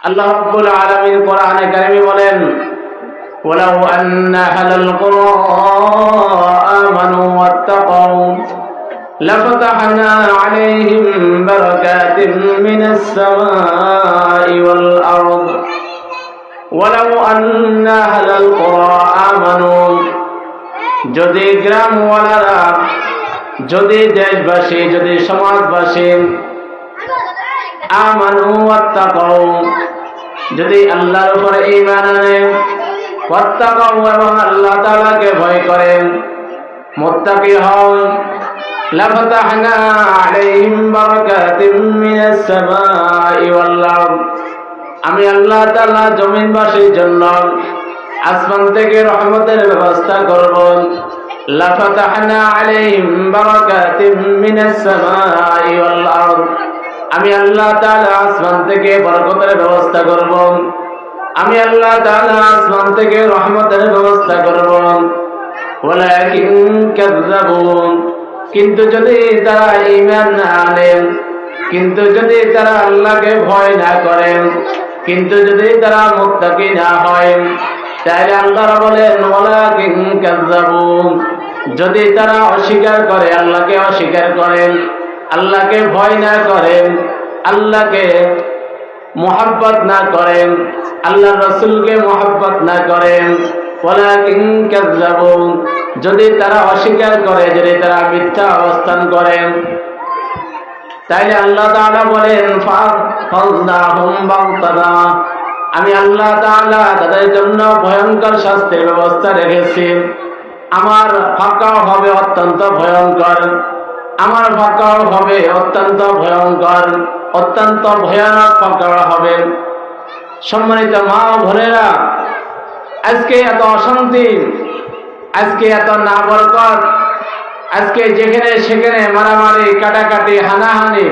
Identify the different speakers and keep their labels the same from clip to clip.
Speaker 1: আল্লাহ রাব্বুল আলামিন কোরআনে কারিমে বলেন, ওয়ালাউ আন্না আহলাল কুরা আমানু ওয়াত্তাকাউ লাফাতাহনা আলাইহিম বারাকাতিন মিনাস সামাই ওয়াল আরদ ওয়ালাউ আন্না আহলাল কুরা আমানু, যদি গ্রামওয়ালারা, যদি দেশবাসী, যদি সমাজবাসী আমানু ওয়াত্তাকাউ, যদি আল্লাহর উপর ঈমান আনে, ওয়াত্তাকাউ এবং আল্লাহ তাআলাকে ভয় করেন, মুত্তাকি হন, লাফাতাহনা আলাইহিম বারাকাতিন মিনাস সামাই ওয়াল আরদ, আমি আল্লাহ তাআলা জমিনবাসীর জন্য আসমান থেকে রহমতের ব্যবস্থা করব। লাফাতাহনা আলাইহিম বারাকাতিন মিনাস সামাই ওয়াল আরদ, আমি আল্লাহ তাআলা আসমান থেকে বরকতের ব্যবস্থা করব, আমি আল্লাহ তাআলা আসমান থেকে রহমতের ব্যবস্থা করব। ওয়ালাকিন কাযযাবু, কিন্তু যদি তারা ঈমান না আনেন, কিন্তু যদি তারা আল্লাহকে ভয় না করেন, কিন্তু যদি তারা মুত্তাকি না হয়, তাহলে আল্লাহ বলেন ওয়ালাকিন কাযযাবু, যদি তারা অস্বীকার করে, আল্লাহকে অস্বীকার করেন, আল্লাহকে ভয় না করেন, আল্লাহকে মুহাব্বত না করেন, আল্লাহর রাসূলকে মুহাব্বত না করেন, ওয়ালাকিন কাযযাবু, যদি তারা অস্বীকার করে, যদি তারা মিথ্যা অবস্থান করেন, তাইলে আল্লাহ তাআলা বলেন ফাযনাহুম বাগতাতা, আমি আল্লাহ তাআলা তাদের জন্য ভয়ঙ্কর শাস্তির ব্যবস্থা রেখেছি। আমার ফাঁকাও হবে অত্যন্ত ভয়ঙ্কর, আমার ফাঁকাও হবে অত্যন্ত ভয়ঙ্কর, অত্যন্ত ভয়ানক ফাঁকা হবে। সম্মানিত মা ও বোনেরা, আজকে এত অশান্তি, আজকে এত না বরকত, আজকে যেখানে সেখানে মারামারি, কাটাকাটি, হানাহানি,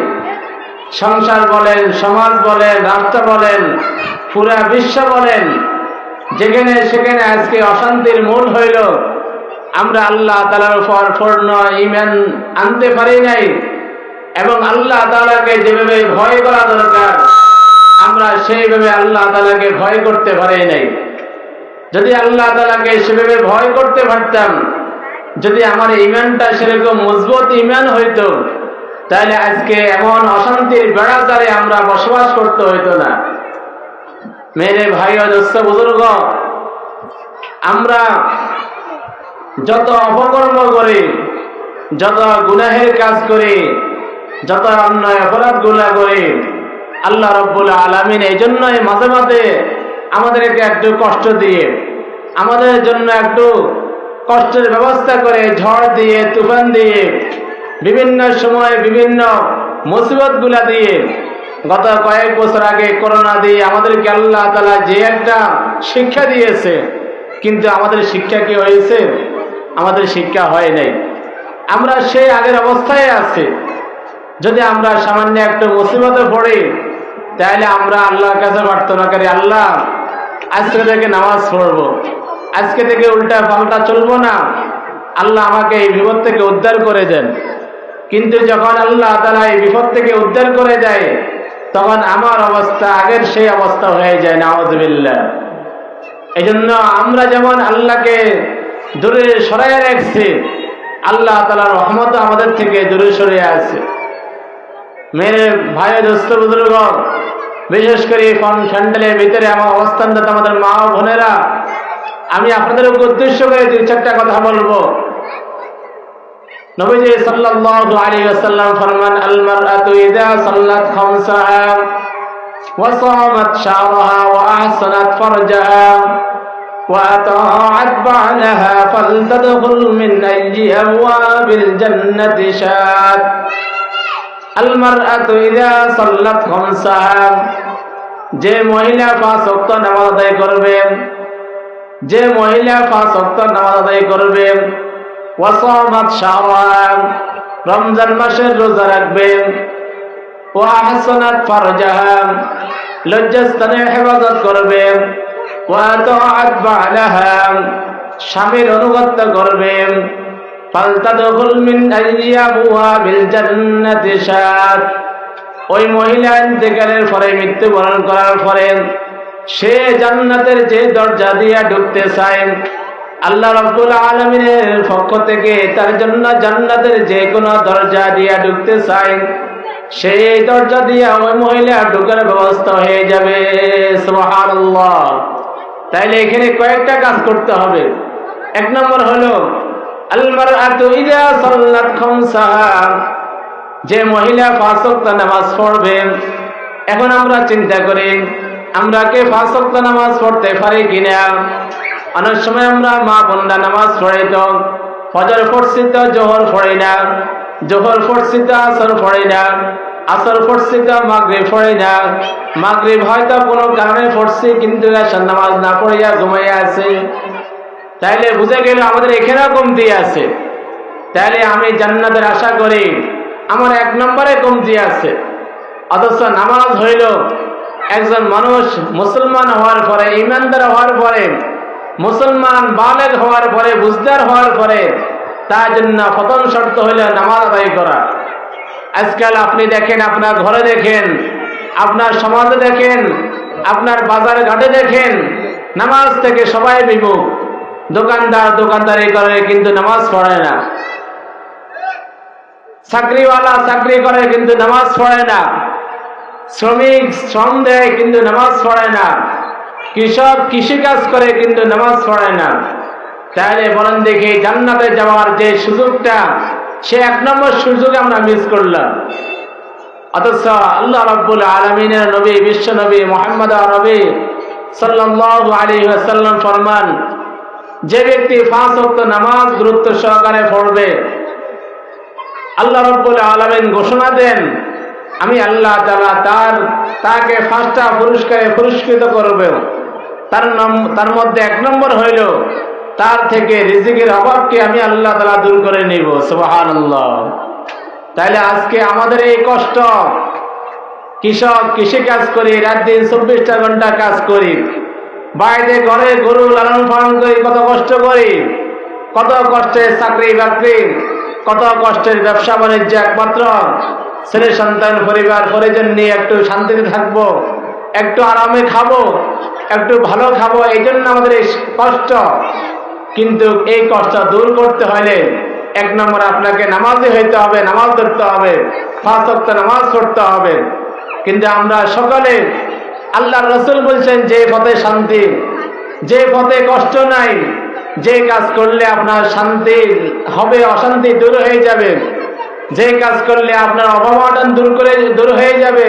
Speaker 1: সংসার বলেন, সমাজ বলেন, রাষ্ট্র বলেন, পুরা বিশ্ব বলেন, যেখানে সেখানে আজকে অশান্তির মূল হইল আমরা আল্লাহ তাআলার উপর পূর্ণ ঈমান আনতে পারি নাই, এবং আল্লাহ তাআলাকে যেভাবে ভয় করা দরকার আমরা সেইভাবে আল্লাহ তাআলাকে ভয় করতে পারি নাই। যদি আল্লাহ তাআলাকে সেভাবে ভয় করতে পারতাম, যদি আমার ঈমানটা সেরকম মজবুত ঈমান হইতো, তাহলে আজকে এমন অশান্তির বেড়াজালে আমরা বসবাস করতে হইতো না। মেরে ভাই ও দোস্ত বুজুর্গ, আমরা যত অপকর্ম করি, যত গুনাহের কাজ করি, যত অন্যায় অপরাধগুলা করি, আল্লাহ রাব্বুল আলামিন এই জন্যই মাঝে মাঝে আমাদেরকে একটু কষ্ট দিয়ে, আমাদের জন্য একটু কষ্টের ব্যবস্থা করে, ঝড় দিয়ে, তুফান দিয়ে, বিভিন্ন সময় বিভিন্ন মুসিবতগুলা দিয়ে, গত কয়েক বছর আগে করোনা দিয়ে আমাদেরকে আল্লাহ তাআলা যে একটা শিক্ষা দিয়েছে, কিন্তু আমাদের শিক্ষা কি হয়েছে? আমাদের শিক্ষা হয় নাই, আমরা সেই আগের অবস্থায় আছি। যদি আমরা সামান্য একটা মুসিবতে পড়ি, তাহলে আমরা আল্লাহর কাছে প্রার্থনা করি, আল্লাহ আজকে থেকে নামাজ পড়বো, আজকে থেকে উল্টা পাল্টা চলবো না, আল্লাহ আমাকে এই বিপদ থেকে উদ্ধার করে দেন। কিন্তু যখন আল্লাহ তাআলা এই বিপদ থেকে উদ্ধার করে দেয়, তখন আমার অবস্থা আগের সেই অবস্থা হয়ে যায়, নাউযুবিল্লাহ। এই জন্য আমরা যেমন আল্লাহকে দূরে সরাইয়া রাখছি, আল্লাহ তাআলার রহমত আমাদের থেকে দূরে সরে আছে। মেরে ভাই দোস্ত বুজুর্গ, বিশেষ করে ফ্যান্ডেলের ভিতরে আমার অবস্থানরত আমাদের মা ও বোনেরা, আমি আপনাদের উদ্দেশ্য করে দুই চারটা কথা বলবো। নবীজি সাল্লাল্লাহু আলাইহি ওয়াসাল্লাম ফরমান, আল মারআতু ইযা সাল্লাত খামসাহা ওয়া সামাত শাহরাহা ওয়া আহসানাত ফারজাহা ওয়া আতাআত বা'লাহা ফালতাদখুল মিন আইয়ি আবওয়াবিল জান্নাতি শাআত। আল মারআতু ইযা সাল্লাত খামসাহা, যে মহিলা 5 ওয়াক্ত নামাজ আদায় করবেন, যে মহিলা 5 ওয়াক্ত নামাজ আদায় করবেন, ওয়া সামাত শাহরাহা, রমজান মাসের রোজা রাখবেন, ওয়া আহসানাত ফারজাহা, লজ্জাস্থানের হেফাজত করবেন, ওয়া আতাআত বা'লাহা, স্বামীর অনুগত্য করবেন, ফালতাদখুল মিন আইয়ি আবওয়াবিল জান্নাতি শাআত, ওই মহিলা ইন্তেকালের পরে, মৃত্যুবরণ করার পরে সে জান্নাতের যে দরজা দিয়ে ঢুকতে চায়, আল্লাহ রাব্বুল আলামিনের পক্ষ থেকে তার জন্য জান্নাতের যে কোনো দরজা দিয়ে ঢুকতে চায়, সেই দরজা দিয়ে ওই মহিলা ঢোকার ব্যবস্থা হয়ে যাবে। সুবহানাল্লাহ। তাইলে এখানে কয়েকটা কাজ করতে হবে। এক নম্বর হলো আল মারআতু ইযা সাল্লাত খামসাহা, যে মহিলা 5 ওয়াক্ত নামাজ পড়বে। এখন আমরা চিন্তা করি, আমরা কে 5 ওয়াক্ত নামাজ পড়তে পারি কিনা? অনেক সময় আমরা মা বোনরা নামাজ পড়ি, তো ফজর পড়ছি তো জোহর পড়ি না, জোহর পড়ছি তো আসর পড়ি না, আসর পড়ছি তো মাগরিব পড়ি না, মাগরিব হয়তো কোনো কারণে পড়ছি কিন্তু এশার নামাজ না পড়িয়া ঘুমাইয়া আছে। তাইলে বুঝে গেল আমাদের এখানেও কমতি আছে। তাইলে আমি জান্নাতের আশা করি, আমার 1 নম্বরে কমতি আছে। অথচ নামাজ হইল একজন মানুষ মুসলমান হওয়ার পরে, ইমানদার হওয়ার পরে, মুসলমান বালেগ হওয়ার পরে, বুঝদার হওয়ার পরে তার জন্য প্রথম শর্ত হইল নামাজ আদায় করা। আজকাল আপনি দেখেন, আপনার ঘরে দেখেন, আপনার সমাজে দেখেন, আপনার বাজার ঘাটে দেখেন, নামাজ থেকে সবাই বিমুখ। দোকানদার দোকানদারি করে কিন্তু নামাজ পড়ে না, চাকরিওয়ালা চাকরি করে কিন্তু নামাজ পড়ে না, শ্রমিক শ্রম দেয় কিন্তু নামাজ পড়ে না, কৃষক কৃষিকাজ করে কিন্তু নামাজ পড়ে না। তাহলে বলেন দেখি, জান্নাতে যাওয়ার যে সুযোগটা, সে 1 নম্বর সুযোগ আমরা মিস করলাম। অথচ আল্লাহ রাব্বুল আলামিনের নবী, বিশ্ব নবী মুহাম্মদ নবী সাল্লাল্লাহু আলাইহি ওয়াসাল্লাম ফরমান, যে ব্যক্তি 5 ওয়াক্ত নামাজ গুরুত্ব সহকারে পড়বে, আল্লাহ রাব্বুল আলামিন ঘোষণা দেন, আমি আল্লাহ তাআলা তাকে 5টা পুরস্কারে পুরস্কৃত করবে। তার মধ্যে 1 নম্বর হইল, তার থেকে রিজিকের অভাবকে আমি আল্লাহ তাআলা দূর করে নিব। সুবহানাল্লাহ। তাইলে আজকে আমাদের এই কষ্ট, কৃষক কৃষি কাজ করি, রাত দিন 24টা ঘন্টা কাজ করি, বাইরে ঘরে গরু লালন পালন করি, কত কষ্ট করি, কত কষ্টের চাকরি বাকরি, কত কষ্টের ব্যবসা বাণিজ্য, একমাত্র ছেলে সন্তান পরিবার পরিজন নিয়ে একটু শান্তিতে থাকবো, একটু আরামে খাবো, একটু ভালো খাবো, এই জন্য আমাদের এই কষ্ট। কিন্তু এই কষ্ট দূর করতে হলে 1 নম্বর আপনাকে নামাজি হইতে হবে, নামাজ ধরতে হবে, 5 ওয়াক্ত নামাজ পড়তে হবে। কিন্তু আমরা সকলে, আল্লাহ রাসূল বলছেন, যে পথে শান্তি, যে পথে কষ্ট নাই, যে কাজ করলে আপনার শান্তি হবে, অশান্তি দূর হয়ে যাবে, যে কাজ করলে আপনার অভাব অনটন দূর হয়ে যাবে,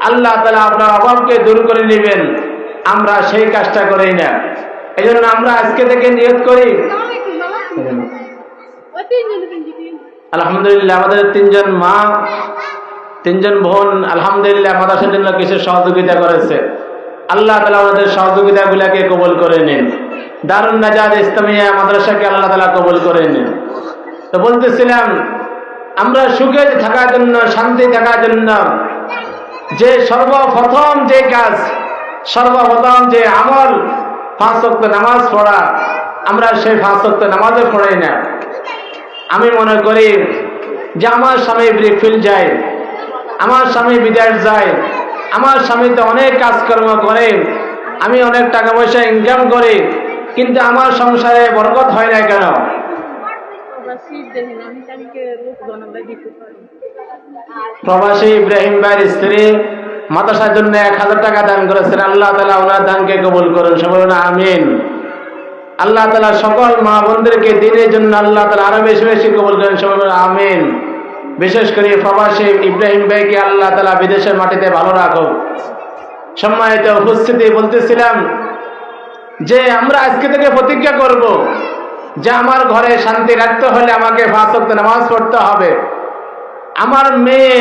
Speaker 1: আল্লাহ তাআলা আপনার অভাবকে দূর করে নেবেন, আমরা সেই কাজটা করি না। এই জন্য আমরা আজকে থেকে নিয়ত করি, আলহামদুলিল্লাহ আমাদের 3 জন মা, 3 জন বোন আলহামদুলিল্লাহ মাদ্রাসার জন্য কিছু সহযোগিতা করেছে। আল্লাহ তাআলা আমাদের সহযোগিতাগুলোকে কবুল করে নিন। দারুন নাজাত ইসলামিয়া মাদ্রাসাকে আল্লাহ তাআলা কবুল করে নিন। তো বলতেছিলাম, আমরা সুখে থাকার জন্য, শান্তি থাকার জন্য যে সর্বপ্রথম যে কাজ, সর্বপ্রথম যে আমল, 5 ওয়াক্ত নামাজ পড়া, আমরা সেই 5 ওয়াক্ত নামাজও পড়াই না। আমি মনে করি যে আমার স্বামী ব্রিকফিল্ড যায়, আমার স্বামী বিদেশ যায়, আমার স্বামী তো অনেক কাজকর্ম করে, আমি অনেক টাকা পয়সা ইনকাম করি, কিন্তু আমার সংসারে বরকত হয় না কেন? প্রবাসী ইব্রাহিম ভাইয়ের স্ত্রী মাদ্রাসার জন্য 1000 টাকা দান করেছেন। আল্লাহ তাআলা ওনার দানকে কবুল করুন, সবাই বলুন আমিন। আল্লাহ তাআলা সকল মা বোনদেরকে দ্বীনের জন্য আল্লাহ তাআলা আরো বেশি বেশি কবুল করেন, সবাই বলুন আমিন। বিশেষ করে প্রবাসী ইব্রাহিম ভাইকে আল্লাহ তাআলা বিদেশের মাটিতে ভালো রাখুক। সম্মানিত উপস্থিতি, বলতেছিলাম যে আমরা আজকে থেকে প্রতিজ্ঞা করব যে আমার ঘরে শান্তি রাখতে হলে আমাকে 5 ওয়াক্ত নামাজ পড়তে হবে। আমার মেয়ে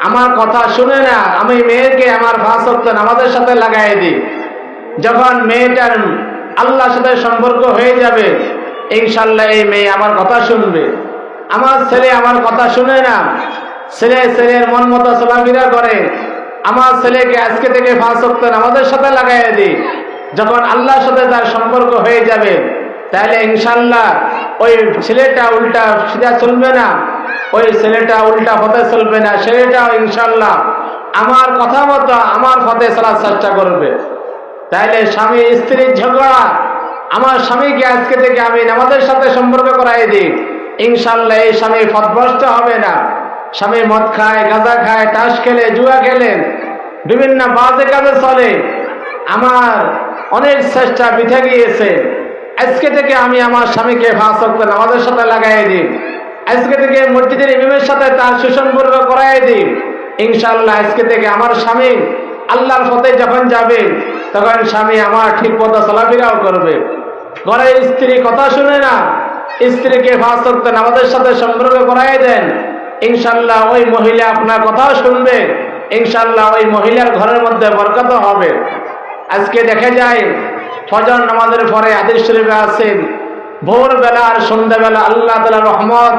Speaker 1: আমার কথা শুনে না, আমি মেয়েকে আমার 5 ওয়াক্ত নামাজের সাথে লাগাই দিই। যখন মেয়েটার আল্লাহর সাথে সম্পর্ক হয়ে যাবে, ইনশাআল্লাহ এই মেয়ে আমার কথা শুনবে। আমার ছেলে আমার কথা শুনে না, ছেলের মন মতো চলাফেরা করে, আমার ছেলেকে আজকে থেকে 5 ওয়াক্ত নামাজের সাথে লাগাই দিই। যখন আল্লাহর সাথে তার সম্পর্ক হয়ে যাবে, তাহলে ইনশাআল্লাহ ওই ছেলেটা উল্টা সিধা চলবে না, ওই ছেলেটা উল্টা পথে চলবে না, ছেলেটাও ইনশাআল্লাহ আমার কথা মতো আমার পথে চলার চেষ্টা করবে। তাইলে স্বামী স্ত্রীর ঝগড়া, আমার স্বামীকে আজকে থেকে আমি নামাজের সাথে সম্পর্ক করাই দিই, ইনশাল্লাহ এই স্বামী পথভ্রষ্ট হবে না। স্বামী মদ খায়, গাঁজা খায়, তাস খেলে, জুয়া খেলে, বিভিন্ন বাজে কাজে চলে, আমার অনেক চেষ্টা বৃথা গিয়েছে। আজকে থেকে আমি আমার স্বামীকে 5 ওয়াক্ত নামাজের সাথে লাগাই দিই, আজকে থেকে মসজিদের ইমামের সাথে তার সুসম্পর্ক করাই দিই, ইনশাআল্লাহ আজকে থেকে আমার স্বামী আল্লাহর পথে যখন যাবে তখন স্বামী আমার ঠিক পথে চলাফেরাও করবে। ঘরের স্ত্রী কথা শুনে না, স্ত্রীকে 5 ওয়াক্ত নামাজের সাথে সম্পর্ক করাই দেন, ইনশাআল্লাহ ওই মহিলা আপনার কথাও শুনবে, ইনশাআল্লাহ ওই মহিলার ঘরের মধ্যে বরকত হবে। আজকে দেখা যায় ফজর নামাজের পরে হাদিস শরীফে আছে ভোরবেলা আর সন্ধ্যাবেলা আল্লাহ তাআলার রহমত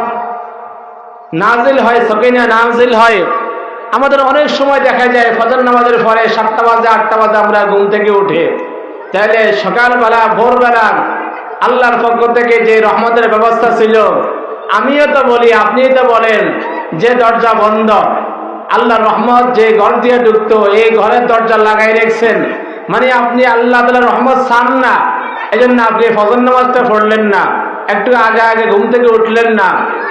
Speaker 1: নাজিল হয়, সকিনা নাজিল হয়। আমাদের অনেক সময় দেখা যায় ফজর নামাজের পরে 7টা বাজে 8টা বাজে আমরা ঘুম থেকে উঠে, তাহলে সকালবেলা ভোরবেলা আল্লাহর পক্ষ থেকে যে রহমতের ব্যবস্থা ছিল, আমিও তো বলি আপনিও তো বলেন যে দরজা বন্ধ, আল্লাহর রহমত যে ঘর দিয়ে ঢুকতো এই ঘরের দরজা লাগাই রেখেছেন, মানে আপনি আল্লাহ তাআলার রহমত চান না, এই জন্য আপনি ফজর নামাজটা পড়লেন না, একটু আগে আগে ঘুম থেকে উঠলেন না,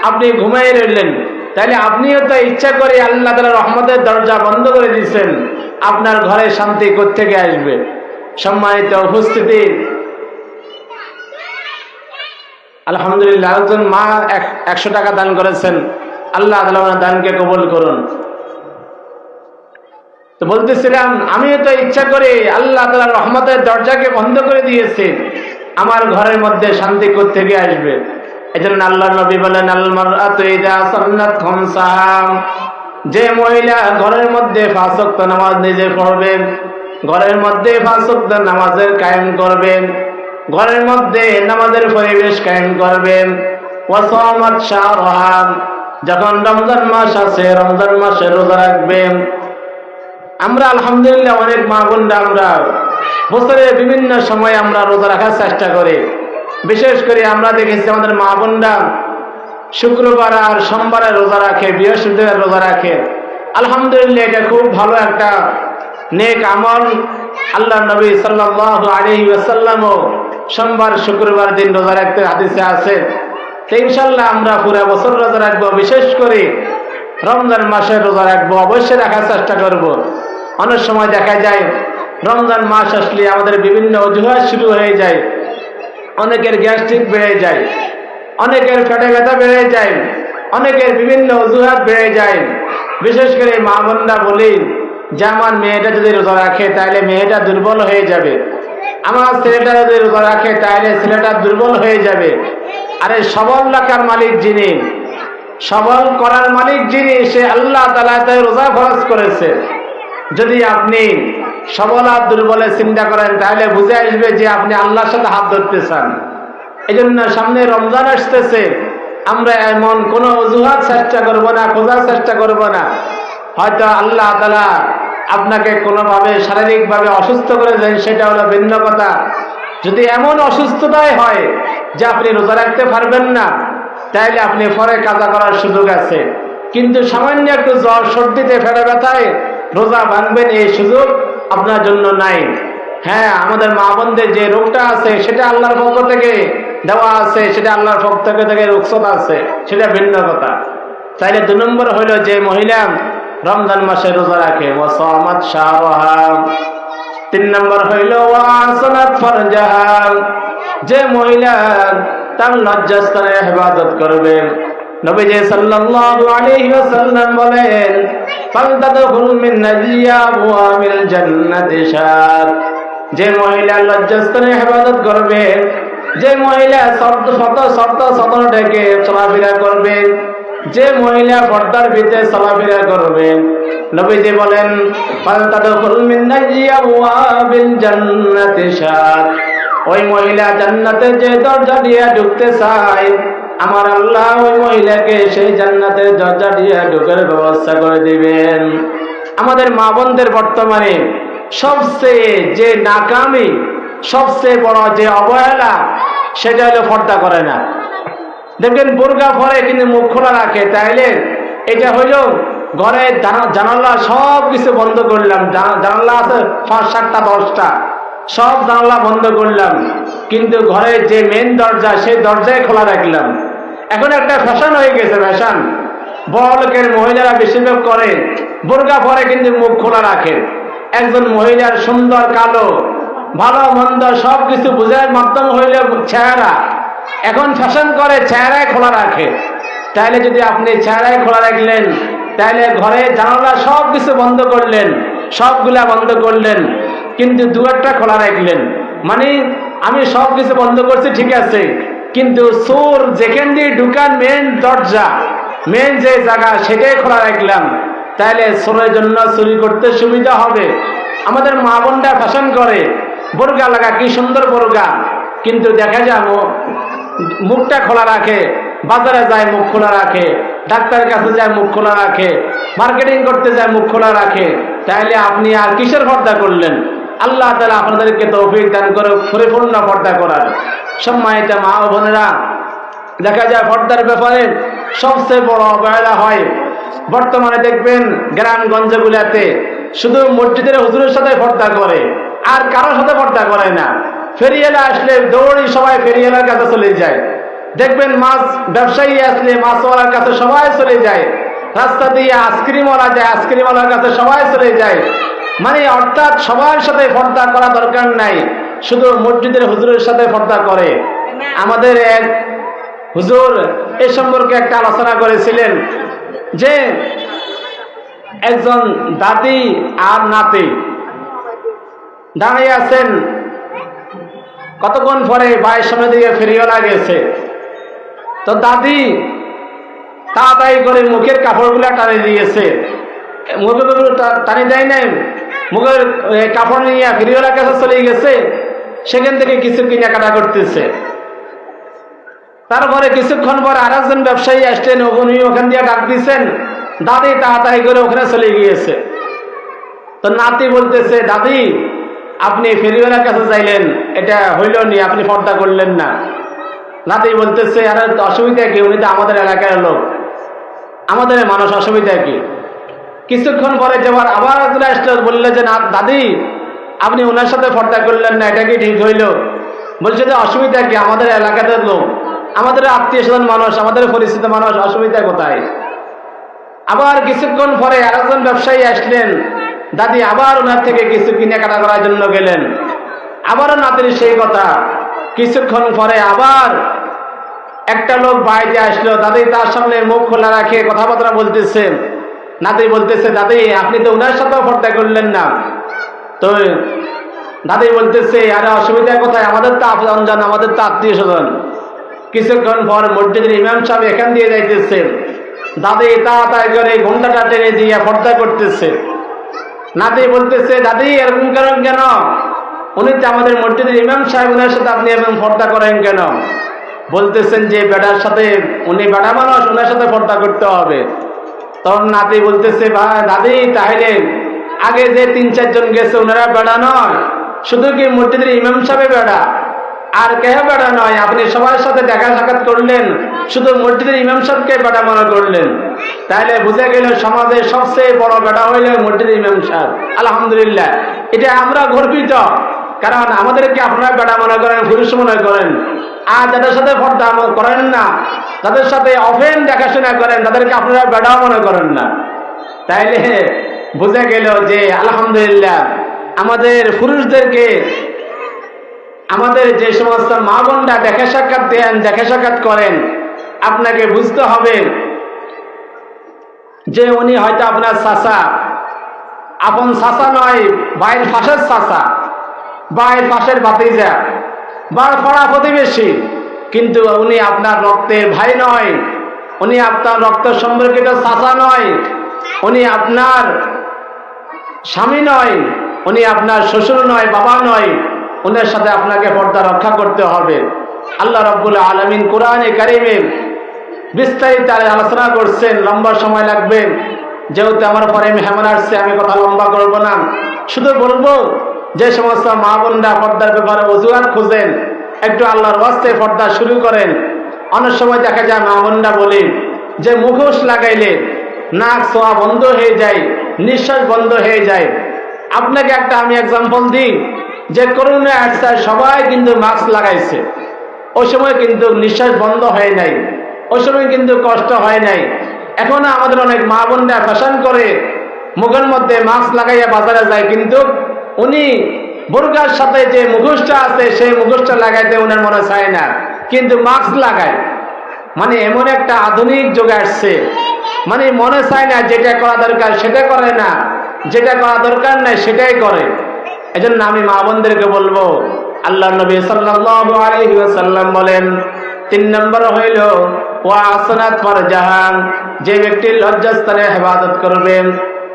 Speaker 1: আপনি ঘুমাই রইলেন। তাহলে আপনিও তো ইচ্ছা করে আল্লাহ তাআলার রহমতের দরজা বন্ধ করে দিয়েছেন, আপনার ঘরে শান্তি কোত্থেকে আসবে? সম্মানিত উপস্থিতি, আলহামদুলিল্লাহ একজন মা 100 টাকা দান করেছেন, আল্লাহ তাআলা ওনার দানকে কবুল করুন। তো বলতেছিলাম আমিও তো ইচ্ছা করে আল্লাহ তাআলার রহমতের দরজাকে বন্ধ করে দিয়েছি, আমার ঘরের মধ্যে শান্তি কোত্থেকে আসবে? এজন্য আল্লাহর নবী বলেন আল মারআতু ইযা সাল্লাত খামসাহা, যে মহিলা ঘরের মধ্যে 5 ওয়াক্ত নামাজ নিজে পড়বেন, ঘরের মধ্যে 5 ওয়াক্ত নামাজের কায়েম করবেন, ঘরের মধ্যে নামাজের পরিবেশ কায়েম করবেন, ওয়া সামাত শাহরাহা, যখন রমজান মাস আছে রমজান মাসে রোজা রাখবেন। আমরা আলহামদুলিল্লাহ অনেক মা বোনরা আমরা বছরের বিভিন্ন সময় আমরা রোজা রাখার চেষ্টা করি। বিশেষ করে আমরা দেখেছি আমাদের মা বোনরা শুক্রবার আর সোমবারে রোজা রাখে, বৃহস্পতিবার রোজা রাখে। আলহামদুলিল্লাহ এটা খুব ভালো একটা নেক আমল। আল্লাহ নবী সাল্লাল্লাহু আলাইহি ওয়াসাল্লামও সোমবার শুক্রবার দিন রোজা রাখতে হাদিসে আছে। তো ইনশাআল্লাহ আমরা পুরো বছর রোজা রাখবো, বিশেষ করে রমজান মাসে রোজা রাখবো, অবশ্যই রাখার চেষ্টা করব। অনেক সময় দেখা যায় রমজান মাস আসলে আমাদের বিভিন্ন অজুহাত শুরু হয়ে যায়, অনেকের গ্যাস্ট্রিক বেড়ে যায়, অনেকের পেটে ব্যথা বেড়ে যায়, অনেকের বিভিন্ন অজুহাত বেড়ে যায়। বিশেষ করে মা বোনরা বলি যে আমার মেয়েটা যদি রোজা রাখে তাহলে মেয়েটা দুর্বল হয়ে যাবে, আমার ছেলেটা যদি রোজা রাখে তাহলে ছেলেটা দুর্বল হয়ে যাবে। আরে সবল রাখার মালিক যিনি, সবল করার মালিক যিনি, সে আল্লাহ তাআলা তাই রোজা ফরজ করেছে। যদি আপনি সবল আর দুর্বলের চিন্তা করেন তাহলে বুঝে আসবে যে আপনি আল্লাহর সাথে হাত ধরতে চান। এই জন্য সামনে রমজান আসতেছে, আমরা এমন কোনো অজুহাত চেষ্টা করব না, খোঁজার চেষ্টা করব না। হয়তো আল্লাহ তাআলা আপনাকে কোনোভাবে শারীরিকভাবে অসুস্থ করে দেন, সেটা হলো ভিন্ন কথা। যদি এমন অসুস্থতাই হয় যে আপনি রোজা রাখতে পারবেন না, তাইলে আপনি পরে কাজা করার সুযোগ আছে। কিন্তু সামান্য একটু জ্বর সর্দিতে ফেটে ব্যথায় রোজা ভাঙবেন, এই সুযোগ আপনার জন্য নাই। হ্যাঁ, আমাদের মা বোনদের যে রোগটা আছে সেটা আল্লাহর পক্ষ থেকে দেওয়া আছে, সেটা আল্লাহর পক্ষ থেকে রুখসত আছে, সেটা ভিন্ন কথা। তাইলে 2 নম্বর হইল যে মহিলা রমজান মাসে রোজা রাখে, ওয়া সামাত শাহরাহা। 3 নম্বর হইল ওয়া আসানাত ফারজাহা, যে মহিলা তার লজ্জাস্থানের হেফাজত করবে। নবীজি সাল্লাল্লাহু আলাইহি ওয়াসাল্লাম বলেন ফালতাদখুল মিন আবওয়াবিল জান্নাতি শার, যে মহিলা লজ্জাস্থানের হেফাজত করবে, যে মহিলা শত ডেকে চলাফেরা করবে, যে মহিলা পর্দার ভিতরে চলাফেরা করবে, নবীজি বলেন ফালতাদখুল মিন আবওয়াবিল জান্নাতি শার, ওই মহিলা জান্নাতে যে দরজা দিয়ে ঢুকতে চায়, আমার আল্লাহ ওই মহিলাকে সেই জান্নাতের দরজা দিয়ে ঢোকার ব্যবস্থা করে দিবেন। আমাদের মা বোনদের বর্তমানে সবচেয়ে যে নাকামি, সবচেয়ে বড় যে অবহেলা, সেটা হলো পর্দা করে না। দেখবেন বোরকা পরে কিন্তু মুখ খোলা রাখে, তাইলে এটা হইল ঘরে জানালা সব কিছু বন্ধ করলাম, জানালা আছে 5, 7টা 10টা, সব জানালা বন্ধ করলাম, কিন্তু ঘরের যে মেন দরজা সেই দরজায় খোলা রাখলাম। এখন একটা ফ্যাশন হয়ে গেছে, ফ্যাশন বড় লোকের মহিলারা বেশিরভাগ করে বোরকা পরে কিন্তু মুখ খোলা রাখে। একজন মহিলার সুন্দর কালো ভালো মন্দ সব কিছু বোঝার মাধ্যম হইলে চেহারা, এখন ফ্যাশন করে চেহারায় খোলা রাখে। তাহলে যদি আপনি চেহারায় খোলা রাখলেন, তাহলে ঘরে জানালা সব কিছু বন্ধ করলেন, সবগুলা বন্ধ করলেন, কিন্তু দুয়ারটা খোলা রাখলেন। মানে আমি সব কিছু বন্ধ করছি ঠিক আছে, কিন্তু চোর যেখান দিয়ে ঢুকান মেন দরজা, মেন যে জায়গা সেটাই খোলা রাখলাম, তাহলে চোরের জন্য চুরি করতে সুবিধা হবে। আমাদের মা বোনরা ফ্যাশন করে বোরকা লাগা, কি সুন্দর বোরকা, কিন্তু দেখা যায় মুখটা খোলা রাখে, বাজারে যায় মুখ খোলা রাখে, ডাক্তারের কাছে যায় মুখ খোলা রাখে, মার্কেটিং করতে যায় মুখ খোলা রাখে। তাহলে আপনি আর কিসের পর্দা করলেন? আল্লাহ তাআলা আপনাদেরকে তৌফিক দান করে পরিপূর্ণ পর্দা করার। সম্মানিত মা ও বোনেরা, দেখা যায় পর্দার ব্যাপারে সবচেয়ে বড় অবহেলা হয় বর্তমানে। দেখবেন গ্রামগঞ্জগুলাতে শুধু মসজিদের হুজুরের সাথে পর্দা করে, আর কারোর সাথে পর্দা করে না। ফেরিয়ালা আসলে দৌড়ি সবাই ফেরিয়ালার কাছে চলে যায়। দেখবেন মাছ ব্যবসায়ী আসলে মাছওয়ালার কাছে সবাই চলে যায়। রাস্তা দিয়ে আইসক্রিমওয়ালা যায়, আইসক্রিমওয়ালার কাছে সবাই চলে যায়। মানে অর্থাৎ সবার সাথে পর্দা করা দরকার নাই, শুধু মসজিদের হুজুরের সাথে পর্দা করে। আমাদের এক হুজুর এ সম্পর্কে একটা আলোচনা করেছিলেন যে একজন দাদি আর নাতি দাঁড়িয়ে আছেন, কতক্ষণ পরে বাড়ির সামনে দিকে ফেরিওয়ালা গেছে, তো দাদি তাড়াতাড়ি করে মুখের কাপড়গুলা টানে দিয়েছে, মুখের টানি দেয় নাই, মুখের কাপড় নিয়ে ফেরিওয়ালার কাছে চলে গেছে, সেখান থেকে কিছু কেনাকাটা করতেছে। তারপরে কিছুক্ষণ পর আর একজন ব্যবসায়ী আসলেন, উনি ওখান দিয়ে ডাক দিচ্ছেন, দাদি তাড়াতাড়ি করে ওখানে চলে গিয়েছে। তো নাতি বলতেছে, দাদি আপনি ফেরিওয়ালার কাছে যাইলেন, এটা হইল নি, আপনি পর্দা করলেন না। নাতি বলতেছে, আরে অসুবিধা কি, উনি তো আমাদের এলাকার লোক, আমাদের মানুষ, অসুবিধা কি? কিছুক্ষণ পরে যাবার আবার একজন আসলে বললে যে না দাদি আপনি ওনার সাথে পর্দা করলেন না, এটা কি ঠিক হইল? বলছে যে অসুবিধা কি, আমাদের এলাকাতে লোক, আমাদের আত্মীয় স্বজন মানুষ, আমাদের পরিচিত মানুষ, অসুবিধা কোথায়? আবার কিছুক্ষণ পরে আরেকজন ব্যবসায়ী আসলেন, দাদি আবার ওনার থেকে কিছু কেনাকাটা করার জন্য গেলেন, আবারও নাতির সেই কথা। কিছুক্ষণ পরে আবার একটা লোক বাড়িতে আসলো, দাদি তার সামনে মুখ খোলা রাখে কথাবার্তা বলতেছে। নাতি বলতেছে, দাদি আপনি তো ওনার সাথেও পর্দা করলেন না। তো দাদি বলতেছে, আরে অসুবিধা কোথায়, আমাদের তো আপনজন, আমাদের তো আত্মীয় স্বজন। কিছুক্ষণ পর মসজিদের ইমাম সাহেব এখান দিয়ে যাইতেছে, দাদি তাড়াতাড়ি করে ঘন্টাটা টেনে দিয়ে পর্দা করতেছে। নাতি বলতেছে, দাদি এরকম করেন কেন? উনি তো আমাদের মসজিদের ইমাম সাহেব, ওনার সাথে আপনি এরকম পর্দা করেন কেন? বলতেছেন যে বেটার সাথে, উনি বেটা মানুষ, ওনার সাথে পর্দা করতে হবে। তখন নাতি বলতেছে, ভাই দাদি তাহলে আগে যে 3-4 জন গেছে ওনারা বেড়া নয়, শুধু কি মসজিদের ইমাম সাহেব বেড়া, আর কেউ বেড়া নয়? আপনি সবার সাথে দেখা সাক্ষাৎ করলেন, শুধু মসজিদের ইমাম সাহেবকে বেড়া মনে করলেন। তাহলে বুঝে গেল সমাজের সবচেয়ে বড় বেড়া হইল মসজিদের ইমাম সাহেব। আলহামদুলিল্লাহ, এটা আমরা গর্বিত, কারণ আমাদেরকে আপনারা বেড়া মনে করেন, পুরুষ মনে করেন। আর যাদের সাথে পর্দা করেন না, তাদের সাথে অফেন দেখাশোনা করেন, তাদেরকে আপনারা বেড়াও মনে করেন না। তাইলে বুঝে গেল যে আলহামদুলিল্লাহ আমাদের পুরুষদেরকে, আমাদের যে সমস্ত মা বোনরা দেখা সাক্ষাৎ দেন, দেখা সাক্ষাৎ করেন, আপনাকে বুঝতে হবে যে উনি হয়তো আপনার চাচা, আপন চাচা নয়, ভাইয়ের পাশের চাচা, ভাইয়ের পাশের ভাতিজা বা পাড়া প্রতিবেশী, কিন্তু উনি আপনার রক্তের ভাই নয়, উনি আপনার রক্ত সম্পর্কিত চাচা নয়, উনি আপনার স্বামী নয়, উনি আপনার শ্বশুর নয়, বাবা নয়। ওনার সাথে আপনাকে পর্দা রক্ষা করতে হবে। আল্লাহ রাব্বুল আলামিন কোরআনে কারিমে বিস্তারিত আলোচনা করছেন, লম্বা সময় লাগবে, যেহেতু আমার পরে মেহমান আসছে, আমি কথা লম্বা করব না। শুধু বলবো যে সমস্ত মা বোনরা পর্দার ব্যাপারে অজুহাত খুঁজেন, একটু আল্লাহর ওয়াস্তে পর্দা শুরু করেন। অনেক সময় দেখা যায় মা বোনরা বলে যে মুখোশ লাগাইলে নাক ছোঁয়া বন্ধ হয়ে যায়, নিঃশ্বাস বন্ধ হয়ে যায়। আপনাকে একটা আমি এক্সাম্পল দিই, যে করোনা আসছে সবাই কিন্তু মাস্ক লাগাইছে, ওই সময় কিন্তু নিঃশ্বাস বন্ধ হয় নাই, ওই সময় কিন্তু কষ্ট হয় নাই। এখন আমাদের অনেক মা বোনরা ফ্যাশন করে মুখের মধ্যে মাস্ক লাগাইয়া বাজারে যায়, কিন্তু উনি বোরকার সাথে যে মুখোশটা আছে সেই মুখোশটা লাগাইতে উনার মনে চায় না, কিন্তু মাস্ক লাগায়। মানে এমন একটা আধুনিক যুগে আসছে, মানে মনে চায় না যেটা করা দরকার সেটা করে না, যেটা করা দরকার নাই সেটাই করে। এজন্য আমি মা বোনদেরকে বলবো, আল্লাহ নবী সাল্লাল্লাহু আলাইহি ওয়াসাল্লাম বলেন 3 নম্বর হইল ওয়া আসনাত ফারজাহান, যে ব্যক্তি লজ্জাস্থানে ইবাদত করবেন,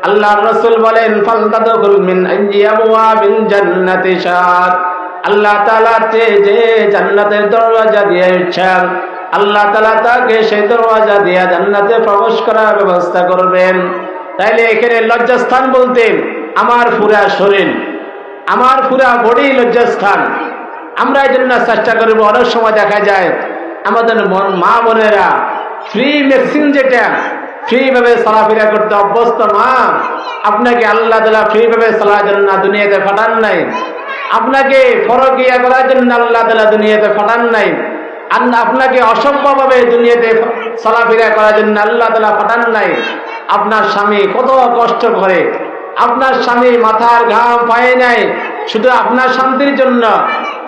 Speaker 1: আল্লাহর রাসূল বলেন ফালতাদখুল মিন আইয়াবওয়াবিল জান্নাতি শাআত, আল্লাহ তাআলা যে জান্নাতের দরজা দিয়ে ইচ্ছেন আল্লাহ তাআলা তাকে সেই দরজা দিয়ে জান্নাতে প্রবেশ করার ব্যবস্থা করবেন। তাইলে এখানে লজ্জাস্থান বলতে আমার পুরা শরীর, আমার পুরা বডি লজ্জাস্থান। আমরা এই জন্য চেষ্টা করব, অনেক সময় দেখা যায় আমাদের মা বোনেরা ফ্রি ম্যাক্সিম যেটা ফ্রি ভাবে চলাফেরা করতে অভ্যস্ত মা, আপনাকে আল্লাহ তাআলা ফ্রি ভাবে চলার জন্য দুনিয়াতে পাঠান নাই, আপনাকে ফরকিয়া করার জন্য আল্লাহ তাআলা দুনিয়াতে পাঠান নাই, আপনাকে অসম্ভবভাবে দুনিয়াতে চলাফেরা করার জন্য আল্লাহ তাআলা পাঠান নাই। আপনার স্বামী কত কষ্ট করে, আপনার স্বামী মাথার ঘাম পায় নাই শুধু আপনার শান্তির জন্য,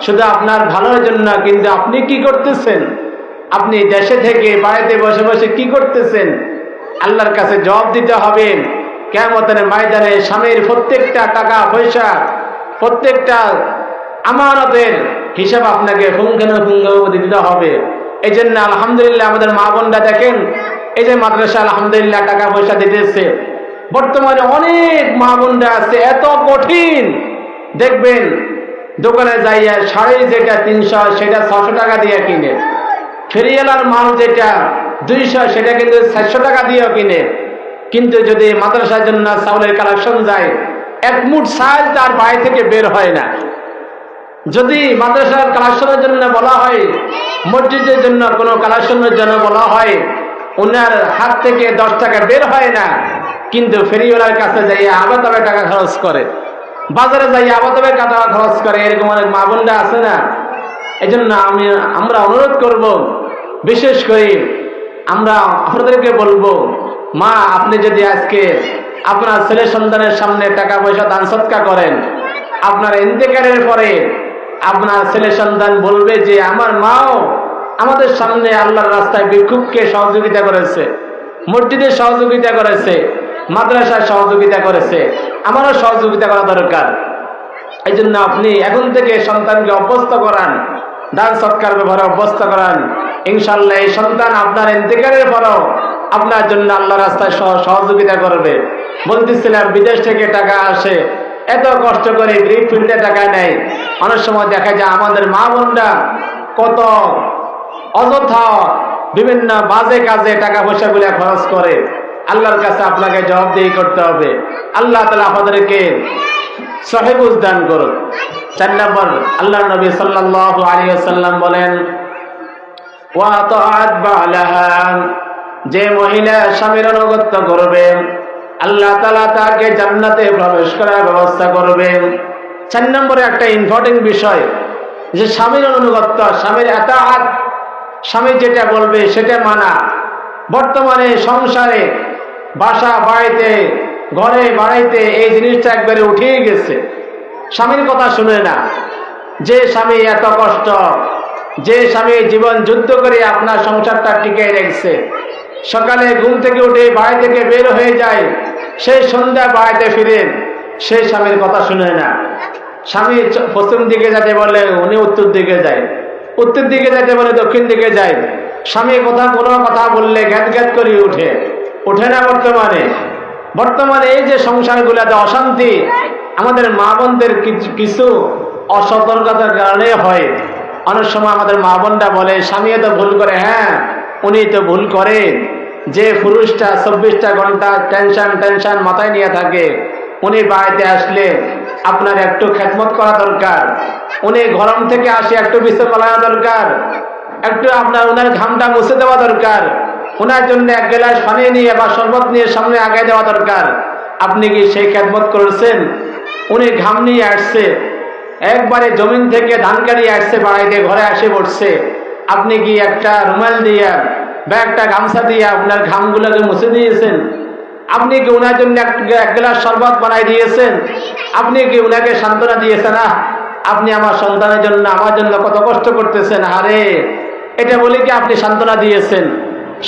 Speaker 1: শুধু আপনার ভালোর জন্য, কিন্তু আপনি কি করতেছেন? আপনি দেশে থেকে বাড়িতে বসে বসে কি করতেছেন? আল্লাহর কাছে জবাব দিতে হবে কিয়ামতের ময়দানে। স্বামীর প্রত্যেকটা টাকা পয়সা, প্রত্যেকটা আমানতের হিসাব আপনাকে পুঙ্খানুপুঙ্খভাবে দিতে হবে। এই জন্য আলহামদুলিল্লাহ আমাদের মা বোনরা দেখেন, এই যে মাদ্রাসা আলহামদুলিল্লাহ টাকা পয়সা দিতেছে। বর্তমানে অনেক মা বোনরা আছে এত কঠিন, দেখবেন দোকানে যাইয়া শাড়ি যেটা 300 সেটা 600 টাকা দিয়ে কিনে, ফেরিয়ালার মাল যেটা 200 সেটা কিন্তু 400 টাকা দিয়েও কিনে। কিন্তু যদি মাদ্রাসার জন্য চাউলের কালেকশন যায়, এক মুঠ চাল তার বাড়ি থেকে বের হয় না। যদি মাদ্রাসার কালেকশনের জন্য বলা হয়, মসজিদের জন্য কোনো কালেকশনের জন্য বলা হয়, ওনার হাত থেকে 10 টাকা বের হয় না। কিন্তু ফেরিওয়ালার কাছে যাইয়া আবার তবে টাকা খরচ করে, বাজারে যাইয়া আবার তবে টাকা খরচ করে, এরকম অনেক মা বোনরা আছে না। এই জন্য আমরা অনুরোধ করব, বিশেষ করে আমরা আপনাদেরকে বলবো, মা আপনি যদি আজকে আপনার ছেলে সন্তানের সামনে টাকা পয়সা দান সৎকার করেন, আপনার ইন্তেকালের পরে আপনার ছেলে সন্তান বলবে যে আমার মাও আমাদের সামনে আল্লাহর রাস্তায় ভিক্ষুককে সহযোগিতা করেছে, মসজিদে সহযোগিতা করেছে, মাদ্রাসায় সহযোগিতা করেছে, আমারও সহযোগিতা করা দরকার। এই জন্য আপনি এখন থেকে সন্তানকে অভ্যস্ত করান, দান সৎকার ব্যবহারে অভ্যস্ত করান। ইনশাআল্লাহ এই সন্তান আপনার ইন্তেকালের পরও আপনার জন্য আল্লাহ রাস্তায় সহযোগিতা করবে। বলতেছিলাম বিদেশ থেকে টাকা আসে, এত কষ্ট করে গ্রিপ ফিল্ডে টাকা নেয়। অনেক সময় দেখা যায় আমাদের মা বোনরা কত অযথা বিভিন্ন বাজে কাজে টাকা পয়সা গুলা খরচ করে। আল্লাহর কাছে আপনাকে জবাবদিহি করতে হবে। আল্লাহ তাআলা আমাদেরকে সহিহ বুঝ দান করুন। 4 নম্বর, আল্লাহর নবী সাল্লাল্লাহু আলাইহি ওয়াসাল্লাম বলেন ওয়া তাআত বালাহা, যে মহিলা স্বামীর আনুগত্য করবে আল্লাহ তাআলা তাকে জান্নাতে প্রবেশ করার ব্যবস্থা করবেন। 4 নম্বরে একটা ইম্পর্টেন্ট বিষয়, যে স্বামীর আনুগত্য, স্বামীর আতাআত, স্বামী যেটা বলবে সেটা মানা। বর্তমানে সংসারে বাসা বাড়িতে ঘরে বাড়িতে এই জিনিসটা একবারে উঠেই গেছে, স্বামীর কথা শুনে না। যে স্বামী এত কষ্ট, যে স্বামী জীবন যুদ্ধ করে আপনার সংসারটা টিকে রেখেছে, সকালে ঘুম থেকে উঠে বাড়ি থেকে বের হয়ে যায়, সেই সন্ধ্যা বাড়িতে ফিরেন, সেই স্বামীর কথা শুনে না। স্বামী পশ্চিম দিকে যেতে বলে উনি উত্তর দিকে যায়, উত্তর দিকে যেতে বলে দক্ষিণ দিকে যায়। স্বামী কোনো কথা বললে গ্যাত গ্যাত করে উঠে না। বর্তমানে এই যে সংসারগুলোতে অশান্তি, আমাদের মা বোনদের কিছু অসতর্কতার কারণে হয়। অনেক সময় আমাদের মা বোনরা বলে স্বামী তো ভুল করে। হ্যাঁ, উনি তো ভুল করে। যে পুরুষটা 24টা ঘন্টা টেনশন মাথায় নিয়ে থাকে, উনি বাড়িতে আসলে আপনার একটু খেদমত করা দরকার, উনি গরম থেকে আসে একটু বিছানা পালানো দরকার, একটু আপনার ওনার ঘামটা মুছে দেওয়া দরকার। ওনার জন্য এক গ্লাস পানি নিয়ে বা শরবত নিয়ে সামনে আগায় দেওয়া দরকার। আপনি কি সেই খেদমত করেছেন? উনি ঘাম নিয়ে আসছে, একবারে জমিন থেকে ধান কাটিয়ে আসছে, বাড়াইতে ঘরে আসে বসছে, আপনি কি একটা রুমাল দিয়া বা একটা গামছা দিয়ে আপনার ঘামগুলোকে মুছে দিয়েছেন? আপনি কি ওনার জন্য এক গ্লাস শরবত বানাই দিয়েছেন? আপনি কি ওনাকে সান্ত্বনা দিয়েছেন? আপনি আমার সন্তানের জন্য আমার জন্য কত কষ্ট করতেছেন, আরে এটা বলে কি আপনি সান্ত্বনা দিয়েছেন?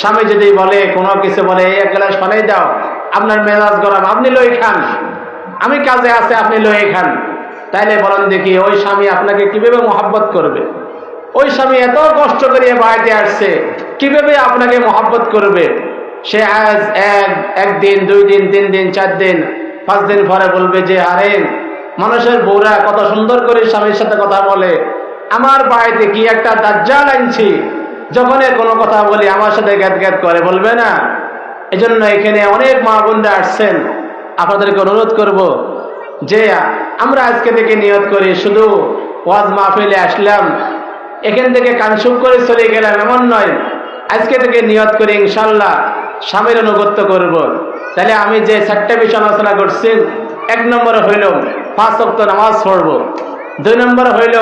Speaker 1: স্বামী যদি বলে কোনো কিছু বলে এক গ্লাস পানি দাও, আপনার মেজাজ গরম, আপনি লই খান, আমি কাজে আছে আপনি লই খান, তাইলে বলেন দেখি ওই স্বামী আপনাকে কিভাবে মহব্বত করবে? ওই স্বামী এত কষ্ট করিয়ে বাড়িতে আসছে, কিভাবে আপনাকে মহব্বত করবে? সে আজ একদিন, 2 দিন, 3 দিন, 4 দিন, 5 দিন পরে বলবে যে আরে মানুষের বউরা কত সুন্দর করে স্বামীর সাথে কথা বলে, আমার বাড়িতে কি একটা দাজ্জাল আনছি, যখন কোনো কথা বলি আমার সাথে গ্যাদ গ্যাদ করে, বলবে না? এজন্য এখানে অনেক মা বোনরা আসছেন, আপনাদেরকে অনুরোধ করব যে আমরা আজকে থেকে নিয়ত করি, শুধু ওয়াজ মাহফিলে আসলাম এখান থেকে কানসুপ করে চলে গেলাম এমন নয়, আজকে থেকে নিয়ত করি ইনশাল্লাহ স্বামীর অনুগত্য করব। তাহলে আমি যে 4টা বিষয় আলোচনা করছি, 1 নম্বরে হইল 5 ওয়াক্ত নামাজ পড়ব, 2 নম্বরে হইল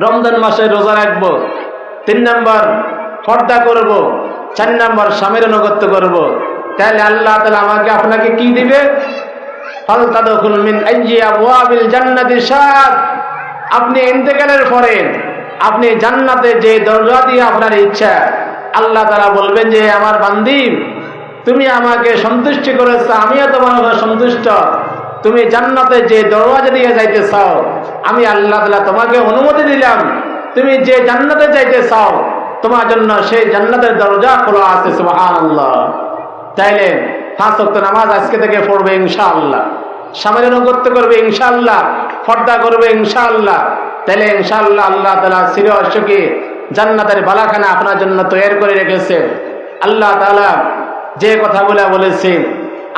Speaker 1: রমজান মাসে রোজা রাখব, 3 নম্বর পর্দা করব, 4 নম্বর স্বামীর অনুগত্য করব। তাহলে আল্লাহ তাআলা আমাকে আপনাকে কি দিবে? ফালতাদখুল মিন আইয়ি আবওয়াবিল জান্নাতি শাআত। আপনি ইন্তেকালের পরে আপনি জান্নাতে যে দরজা দিয়ে আপনার ইচ্ছা, আল্লাহ তাআলা বলবেন যে আমার বান্দি তুমি আমাকে সন্তুষ্টি করেছো, আমিও তোমার উপর সন্তুষ্ট, তুমি জান্নাতে যে দরজা দিয়ে যাইতে চাও আমি আল্লাহ তাআলা তোমাকে অনুমতি দিলাম, তুমি যে জান্নাতে যাইতে চাও তোমার জন্য সেই জান্নাতের দরজা খোলা আছে। সুবহানাল্লাহ। তাইলে 5 ওয়াক্ত নামাজ আজকে থেকে পড়বে ইনশাআল্লাহ, স্বামীর অনুগত্য করবে ইনশাআল্লাহ, পর্দা করবে ইনশাআল্লাহ। তাইলে ইনশাআল্লাহ আল্লাহ তাআলা চিরস্থায়ী জান্নাতের বালাখানা আপনার জন্য তৈরি করে রেখেছে। আল্লাহ তাআলা যে কথাগুলো বলেছেন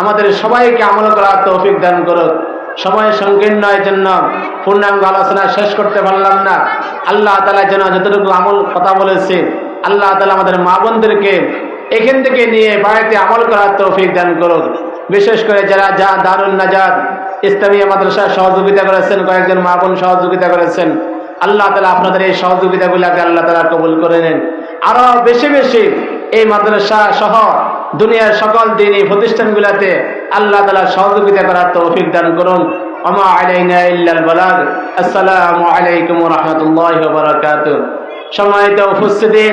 Speaker 1: আমাদের সবাইকে আমল করার তৌফিক দান করুন। সময় সংকীর্ণের জন্য পূর্ণাঙ্গ আলোচনা শেষ করতে পারলাম না। আল্লাহ তাআলা যেন যতটুকু আমল কথা বলেছে আল্লাহ তাআলা আমাদের মা বোনদেরকে এখান থেকে নিয়ে বাড়িতে আমল করার তৌফিক দান করুন। বিশেষ করে যারা দারুন নাজাত ইসলামিয়া মাদ্রাসা সহযোগিতা করেছেন, কয়েকজন মা বোন সহযোগিতা করেছেন, আল্লাহ তাআলা আপনাদের এই সহযোগিতাগুলোকে আল্লাহ তাআলা কবুল করে নেন। আরো বেশি বেশি এই মাদ্রাসা সহ দুনিয়ার সকল দ্বীনি প্রতিষ্ঠানগুলোতে আল্লাহ তাআলা সহযোগিতা করার তৌফিক দান করুন। ওমা আলাইনা ইল্লাল বালাগ। আসসালামু আলাইকুম ওয়া রাহমাতুল্লাহি ওয়া বারাকাতুহু। সম্মানিত উপস্থিতি,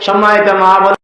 Speaker 1: সম্মানিত মা বোন।